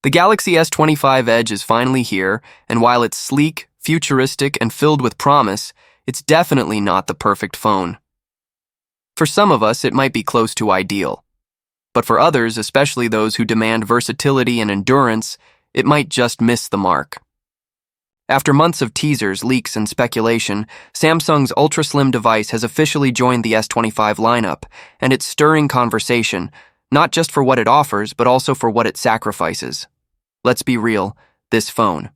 The Galaxy S25 Edge is finally here, and while it's sleek, futuristic, and filled with promise, it's definitely not the perfect phone. For some of us, it might be close to ideal. But for others, especially those who demand versatility and endurance, it might just miss the mark. After months of teasers, leaks, and speculation, Samsung's ultra-slim device has officially joined the S25 lineup, and it's stirring conversation, not just for what it offers, but also for what it sacrifices. Let's be real, this phone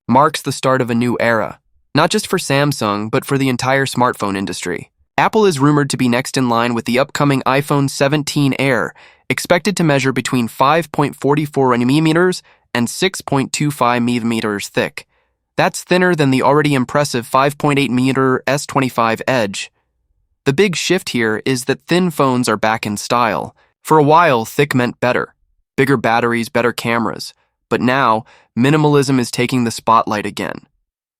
marks the start of a new era, not just for Samsung, but for the entire smartphone industry. Apple is rumored to be next in line with the upcoming iPhone 17 Air, expected to measure between 5.44 mm and 6.25 mm thick. That's thinner than the already impressive 5.8 mm S25 Edge. The big shift here is that thin phones are back in style. For a while, thick meant better. Bigger batteries, better cameras. But now, minimalism is taking the spotlight again.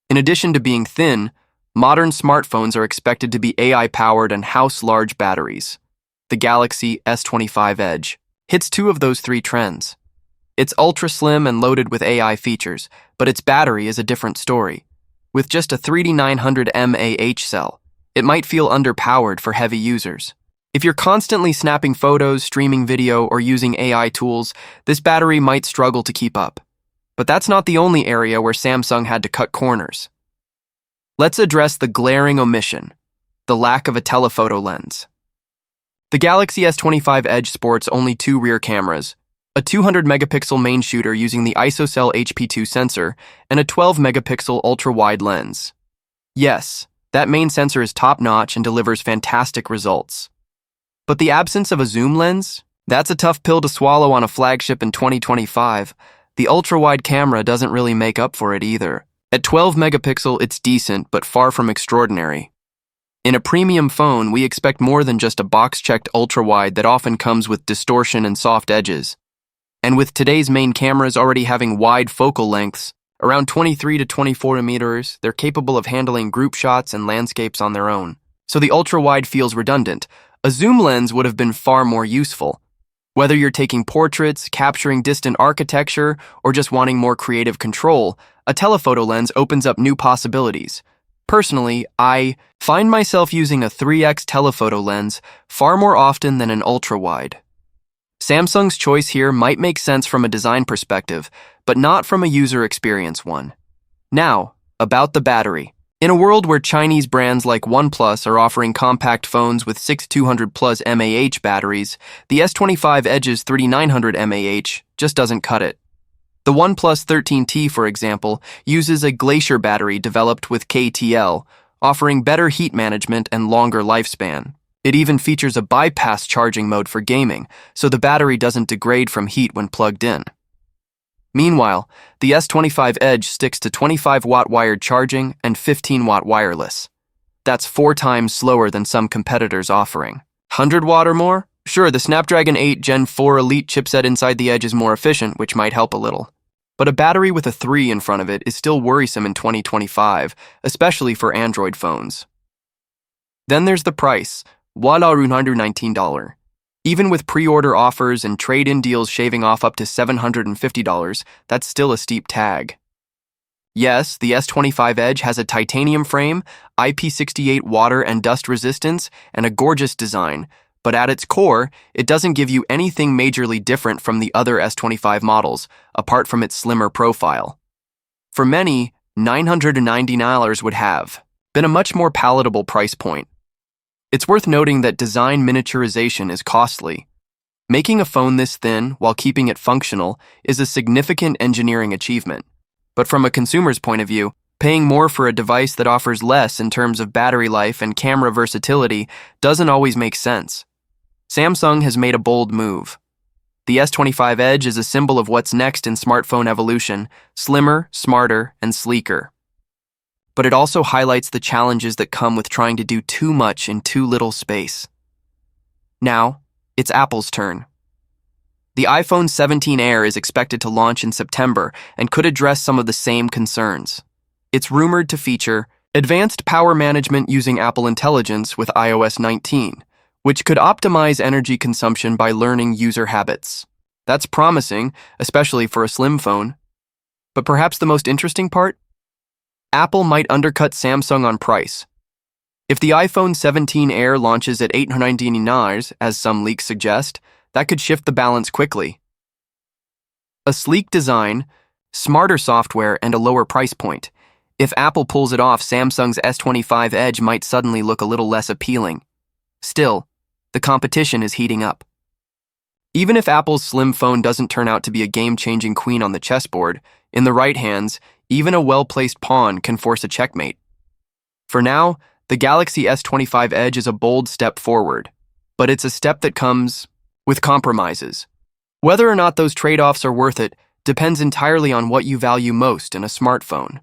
In addition to being thin, modern smartphones are expected to be AI-powered and house-large batteries. The Galaxy S25 Edge hits two of those three trends. It's ultra-slim and loaded with AI features, but its battery is a different story. With just a 3900 mAh cell, it might feel underpowered for heavy users. If you're constantly snapping photos, streaming video, or using AI tools, this battery might struggle to keep up. But that's not the only area where Samsung had to cut corners. Let's address the glaring omission, the lack of a telephoto lens. The Galaxy S25 Edge sports only two rear cameras, a 200-megapixel main shooter using the ISOCELL HP2 sensor, and a 12-megapixel ultra-wide lens. Yes, that main sensor is top-notch and delivers fantastic results. But the absence of a zoom lens? That's a tough pill to swallow on a flagship in 2025. The ultra-wide camera doesn't really make up for it either. At 12 megapixel, it's decent, but far from extraordinary. In a premium phone, we expect more than just a box-checked ultra-wide that often comes with distortion and soft edges. And with today's main cameras already having wide focal lengths, around 23 to 24 meters, they're capable of handling group shots and landscapes on their own. So the ultra-wide feels redundant. A zoom lens would have been far more useful. Whether you're taking portraits, capturing distant architecture, or just wanting more creative control, a telephoto lens opens up new possibilities. Personally, I find myself using a 3x telephoto lens far more often than an ultra-wide. Samsung's choice here might make sense from a design perspective, but not from a user experience one. Now, about the battery. In a world where Chinese brands like OnePlus are offering compact phones with 6200 plus mAh batteries, the S25 Edge's 3900 mAh just doesn't cut it. The OnePlus 13T, for example, uses a Glacier battery developed with KTL, offering better heat management and longer lifespan. It even features a bypass charging mode for gaming, so the battery doesn't degrade from heat when plugged in. Meanwhile, the S25 Edge sticks to 25-watt wired charging and 15-watt wireless. That's 4 times slower than some competitors offering. 100-watt or more? Sure, the Snapdragon 8 Gen 4 Elite chipset inside the Edge is more efficient, which might help a little. But a battery with a 3 in front of it is still worrisome in 2025, especially for Android phones. Then there's the price, $119. Even with pre-order offers and trade-in deals shaving off up to $750, that's still a steep tag. Yes, the S25 Edge has a titanium frame, IP68 water and dust resistance, and a gorgeous design, but at its core, it doesn't give you anything majorly different from the other S25 models, apart from its slimmer profile. For many, $999 would have been a much more palatable price point. It's worth noting that design miniaturization is costly. Making a phone this thin while keeping it functional is a significant engineering achievement. But from a consumer's point of view, paying more for a device that offers less in terms of battery life and camera versatility doesn't always make sense. Samsung has made a bold move. The S25 Edge is a symbol of what's next in smartphone evolution: slimmer, smarter, and sleeker. But it also highlights the challenges that come with trying to do too much in too little space. Now, it's Apple's turn. The iPhone 17 Air is expected to launch in September and could address some of the same concerns. It's rumored to feature advanced power management using Apple Intelligence with iOS 19, which could optimize energy consumption by learning user habits. That's promising, especially for a slim phone. But perhaps the most interesting part? Apple might undercut Samsung on price. If the iPhone 17 Air launches at $899, as some leaks suggest, that could shift the balance quickly. A sleek design, smarter software, and a lower price point. If Apple pulls it off, Samsung's S25 Edge might suddenly look a little less appealing. Still, the competition is heating up. Even if Apple's slim phone doesn't turn out to be a game-changing queen on the chessboard, in the right hands, even a well-placed pawn can force a checkmate. For now, the Galaxy S25 Edge is a bold step forward, but it's a step that comes with compromises. Whether or not those trade-offs are worth it depends entirely on what you value most in a smartphone.